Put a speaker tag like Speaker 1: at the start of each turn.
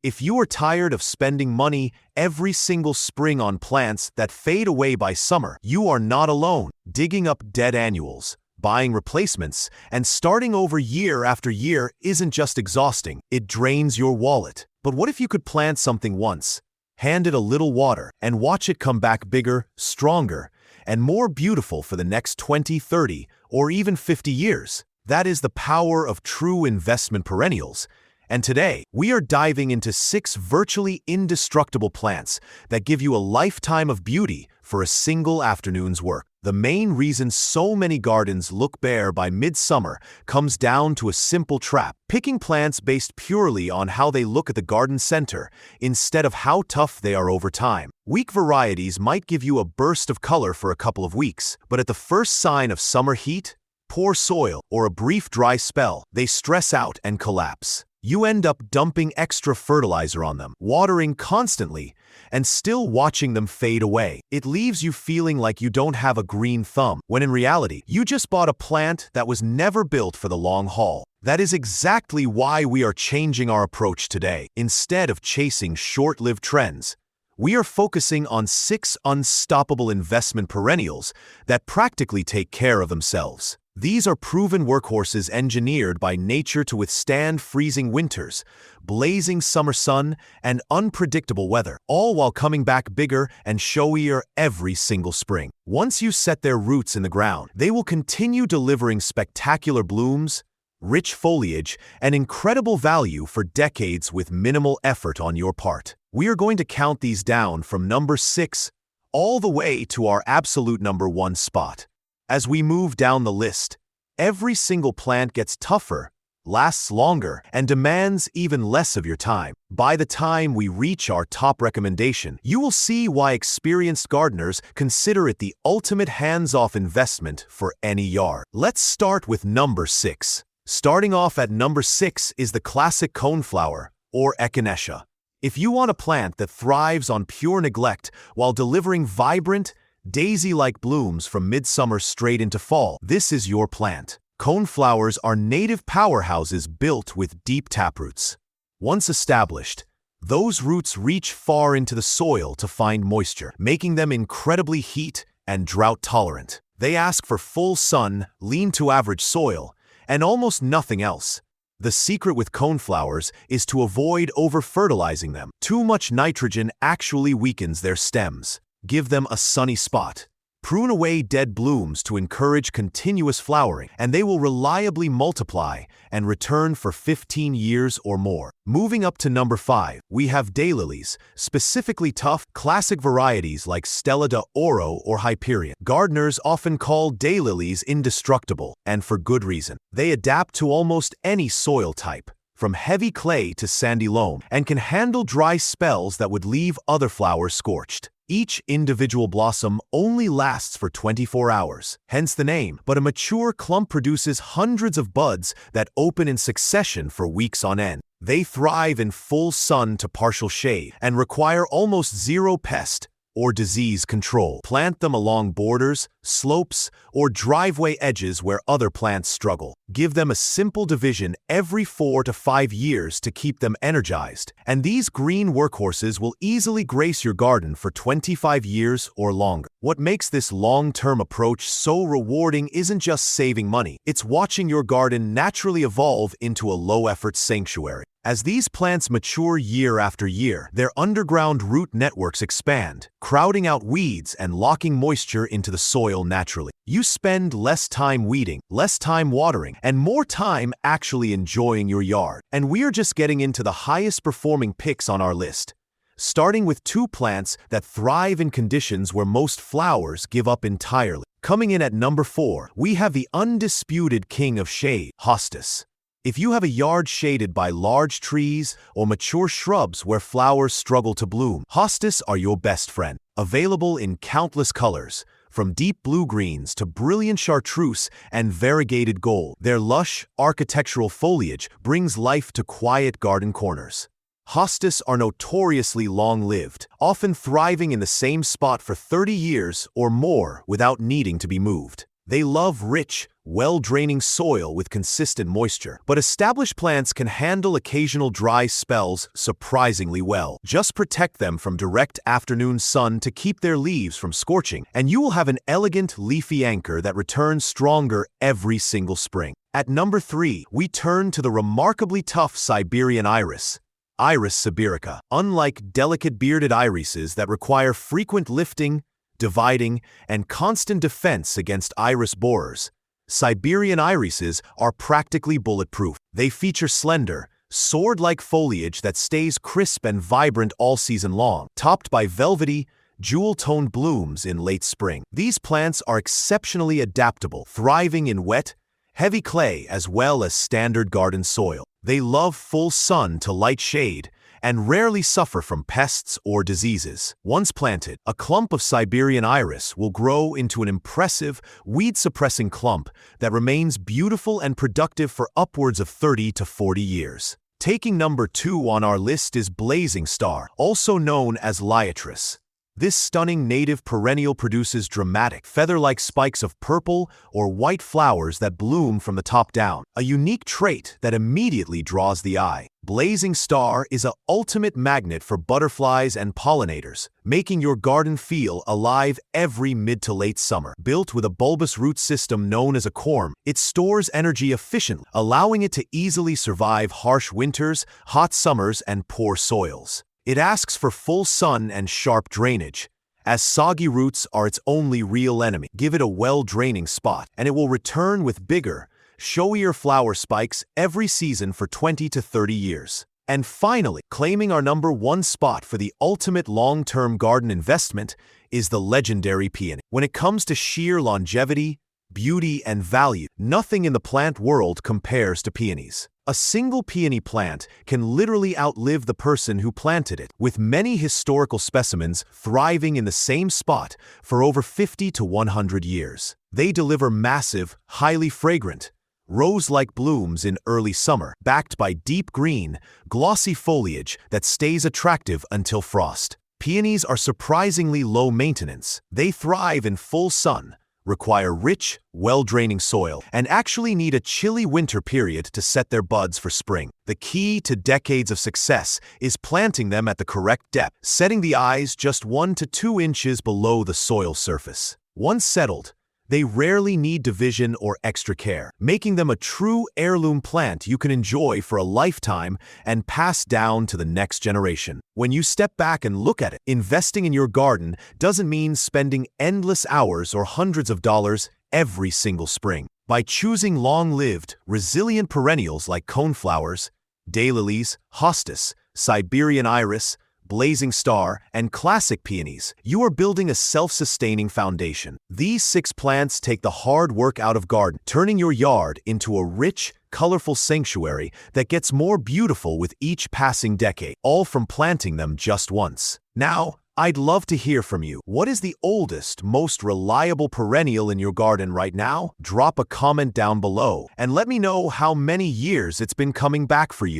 Speaker 1: If you are tired of spending money every single spring on plants that fade away by summer, you are not alone. Digging up dead annuals, buying replacements, and starting over year after year isn't just exhausting, it drains your wallet. But what if you could plant something once, hand it a little water, and watch it come back bigger, stronger, and more beautiful for the next 20, 30, or even 50 years? That is the power of true investment perennials. And today, we are diving into 6 virtually indestructible plants that give you a lifetime of beauty for a single afternoon's work. The main reason so many gardens look bare by midsummer comes down to a simple trap: picking plants based purely on how they look at the garden center instead of how tough they are over time. Weak varieties might give you a burst of color for a couple of weeks, but at the first sign of summer heat, poor soil, or a brief dry spell, they stress out and collapse. You end up dumping extra fertilizer on them, watering constantly, and still watching them fade away. It leaves you feeling like you don't have a green thumb, when in reality, you just bought a plant that was never built for the long haul. That is exactly why we are changing our approach today. Instead of chasing short-lived trends, we are focusing on 6 unstoppable investment perennials that practically take care of themselves. These are proven workhorses engineered by nature to withstand freezing winters, blazing summer sun, and unpredictable weather, all while coming back bigger and showier every single spring. Once you set their roots in the ground, they will continue delivering spectacular blooms, rich foliage, and incredible value for decades with minimal effort on your part. We are going to count these down from number 6 all the way to our absolute number 1 spot. As we move down the list, every single plant gets tougher, lasts longer, and demands even less of your time. By the time we reach our top recommendation, you will see why experienced gardeners consider it the ultimate hands-off investment for any yard. Let's start with number 6. Starting off at number 6 is the classic coneflower, or echinacea. If you want a plant that thrives on pure neglect while delivering vibrant, daisy-like blooms from midsummer straight into fall, this is your plant. Coneflowers are native powerhouses built with deep taproots. Once established, those roots reach far into the soil to find moisture, making them incredibly heat and drought-tolerant. They ask for full sun, lean-to-average soil, and almost nothing else. The secret with coneflowers is to avoid over-fertilizing them. Too much nitrogen actually weakens their stems. Give them a sunny spot. Prune away dead blooms to encourage continuous flowering, and they will reliably multiply and return for 15 years or more. Moving up to number 5, we have daylilies, specifically tough, classic varieties like Stella de Oro or Hyperion. Gardeners often call daylilies indestructible, and for good reason. They adapt to almost any soil type, from heavy clay to sandy loam, and can handle dry spells that would leave other flowers scorched. Each individual blossom only lasts for 24 hours, hence the name, but a mature clump produces hundreds of buds that open in succession for weeks on end. They thrive in full sun to partial shade and require almost zero pest or disease control. Plant them along borders, slopes, or driveway edges where other plants struggle. Give them a simple division every 4 to 5 years to keep them energized, and these green workhorses will easily grace your garden for 25 years or longer. What makes this long-term approach so rewarding isn't just saving money, it's watching your garden naturally evolve into a low-effort sanctuary. As these plants mature year after year, their underground root networks expand, crowding out weeds and locking moisture into the soil naturally. You spend less time weeding, less time watering, and more time actually enjoying your yard. And we're just getting into the highest performing picks on our list, starting with 2 plants that thrive in conditions where most flowers give up entirely. Coming in at number 4, we have the undisputed king of shade, hostas. If you have a yard shaded by large trees or mature shrubs where flowers struggle to bloom, hostas are your best friend. Available in countless colors, from deep blue-greens to brilliant chartreuse and variegated gold, their lush, architectural foliage brings life to quiet garden corners. Hostas are notoriously long-lived, often thriving in the same spot for 30 years or more without needing to be moved. They love rich, well-draining soil with consistent moisture. But established plants can handle occasional dry spells surprisingly well. Just protect them from direct afternoon sun to keep their leaves from scorching, and you will have an elegant leafy anchor that returns stronger every single spring. At number 3, we turn to the remarkably tough Siberian iris. Iris sibirica. Unlike delicate bearded irises that require frequent lifting, dividing, and constant defense against iris borers, Siberian irises are practically bulletproof. They feature slender, sword-like foliage that stays crisp and vibrant all season long, topped by velvety, jewel-toned blooms in late spring. These plants are exceptionally adaptable, thriving in wet, heavy clay as well as standard garden soil. They love full sun to light shade and rarely suffer from pests or diseases. Once planted, a clump of Siberian iris will grow into an impressive, weed-suppressing clump that remains beautiful and productive for upwards of 30 to 40 years. Taking number 2 on our list is blazing star, also known as liatris. This stunning native perennial produces dramatic, feather-like spikes of purple or white flowers that bloom from the top down, a unique trait that immediately draws the eye. Blazing star is an ultimate magnet for butterflies and pollinators, making your garden feel alive every mid to late summer. Built with a bulbous root system known as a corm, it stores energy efficiently, allowing it to easily survive harsh winters, hot summers, and poor soils. It asks for full sun and sharp drainage, as soggy roots are its only real enemy. Give it a well-draining spot, and it will return with bigger, showier flower spikes every season for 20 to 30 years. And finally, claiming our number 1 spot for the ultimate long-term garden investment is the legendary peony. When it comes to sheer longevity, beauty, and value, nothing in the plant world compares to peonies. A single peony plant can literally outlive the person who planted it, with many historical specimens thriving in the same spot for over 50 to 100 years. They deliver massive, highly fragrant, rose-like blooms in early summer, backed by deep green, glossy foliage that stays attractive until frost. Peonies are surprisingly low maintenance. They thrive in full sun, require rich, well-draining soil, and actually need a chilly winter period to set their buds for spring. The key to decades of success is planting them at the correct depth, setting the eyes just 1 to 2 inches below the soil surface. Once settled, they rarely need division or extra care, making them a true heirloom plant you can enjoy for a lifetime and pass down to the next generation. When you step back and look at it, investing in your garden doesn't mean spending endless hours or hundreds of dollars every single spring. By choosing long-lived, resilient perennials like coneflowers, daylilies, hostas, Siberian iris, blazing star, and classic peonies, you are building a self-sustaining foundation. These 6 plants take the hard work out of garden, turning your yard into a rich, colorful sanctuary that gets more beautiful with each passing decade, all from planting them just once. Now, I'd love to hear from you. What is the oldest, most reliable perennial in your garden right now? Drop a comment down below and let me know how many years it's been coming back for you.